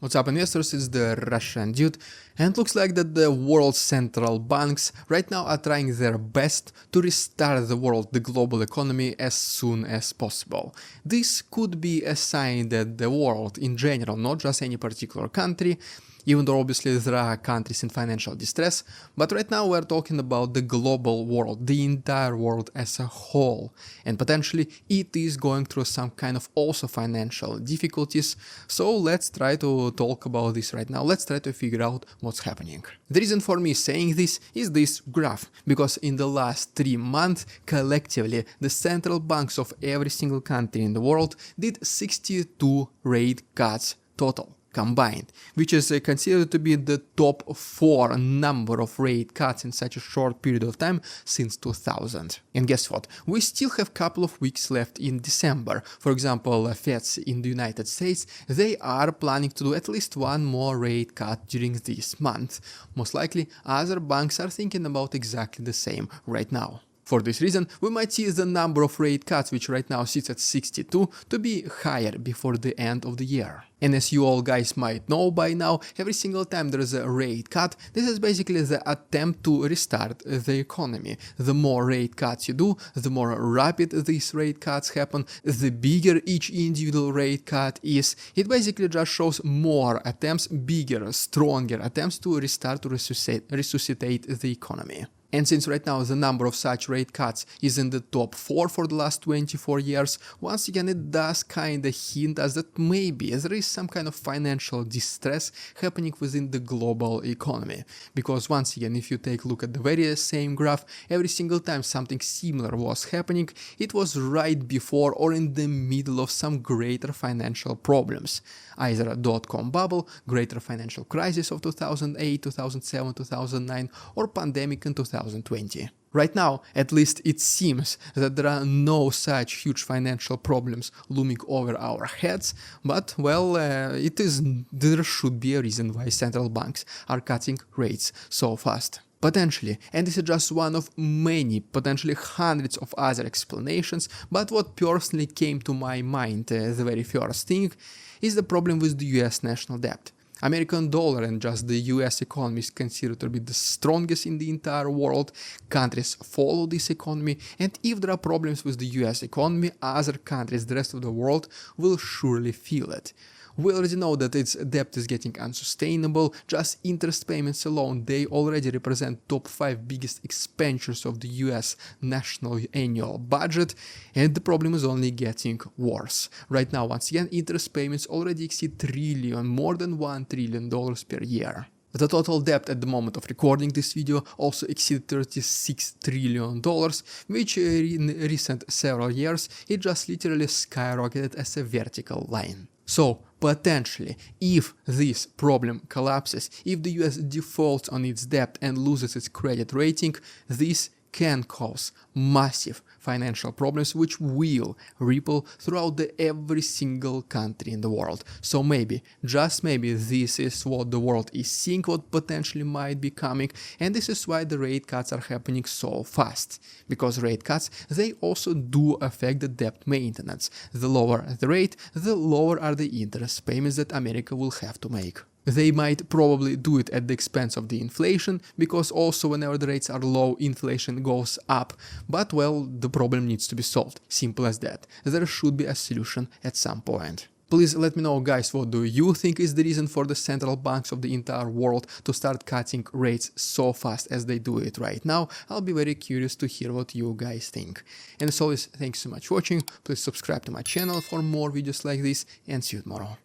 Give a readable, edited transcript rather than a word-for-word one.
What's up, investors? It's the Russian dude, and it looks like that the world's central banks right now are trying their best to restart the global economy as soon as possible. This could be a sign that the world in general, not just any particular country, even though obviously there are countries in financial distress, but right now we're talking about the global world, the entire world as a whole, and potentially it is going through some kind of also financial difficulties. So let's try to talk about this right now. Let's try to figure out what's happening. The reason for me saying this is this graph, because in the last 3 months collectively the central banks of every single country in the world did 62 rate cuts total combined, which is considered to be the top 4 number of rate cuts in such a short period of time since 2000. And guess what? We still have a couple of weeks left in December. For example, Feds in the United States, they are planning to do at least one more rate cut during this month. Most likely, other banks are thinking about exactly the same right now. For this reason, we might see the number of rate cuts, which right now sits at 62, to be higher before the end of the year. And as you all guys might know by now, every single time there is a rate cut, this is basically the attempt to restart the economy. The more rate cuts you do, the more rapid these rate cuts happen, the bigger each individual rate cut is. It basically just shows more attempts, bigger, stronger attempts to restart, to resuscitate the economy. And since right now the number of such rate cuts is in the top 4 for the last 24 years, once again it does kinda hint us that maybe there is some kind of financial distress happening within the global economy. Because once again, if you take a look at the very same graph, every single time something similar was happening, it was right before or in the middle of some greater financial problems. Either a dot-com bubble, greater financial crisis of 2008, 2007, 2009, or pandemic in 2020. Right now, at least it seems that there are no such huge financial problems looming over our heads, but well, there should be a reason why central banks are cutting rates so fast. Potentially, and this is just one of many, potentially hundreds of other explanations, but what personally came to my mind, the very first thing, is the problem with the US national debt. American dollar and just the US economy is considered to be the strongest in the entire world. Countries follow this economy, and if there are problems with the US economy, other countries, the rest of the world, will surely feel it. We already know that its debt is getting unsustainable. Just interest payments alone, they already represent top 5 biggest expenditures of the US national annual budget, and the problem is only getting worse. Right now, once again, interest payments already exceed more than $1 trillion per year. The total debt at the moment of recording this video also exceeded $36 trillion, which in recent several years, it just literally skyrocketed as a vertical line. So, potentially, if this problem collapses, if the US defaults on its debt and loses its credit rating, this can cause massive financial problems which will ripple throughout every single country in the world. So maybe, just maybe, this is what the world is seeing, what potentially might be coming, and this is why the rate cuts are happening so fast. Because rate cuts, they also do affect the debt maintenance. The lower the rate, the lower are the interest payments that America will have to make. They might probably do it at the expense of the inflation, because also whenever the rates are low, inflation goes up. But well, the problem needs to be solved. Simple as that. There should be a solution at some point. Please let me know, guys, what do you think is the reason for the central banks of the entire world to start cutting rates so fast as they do it right now? I'll be very curious to hear what you guys think. And as always, thanks so much for watching. Please subscribe to my channel for more videos like this, and see you tomorrow.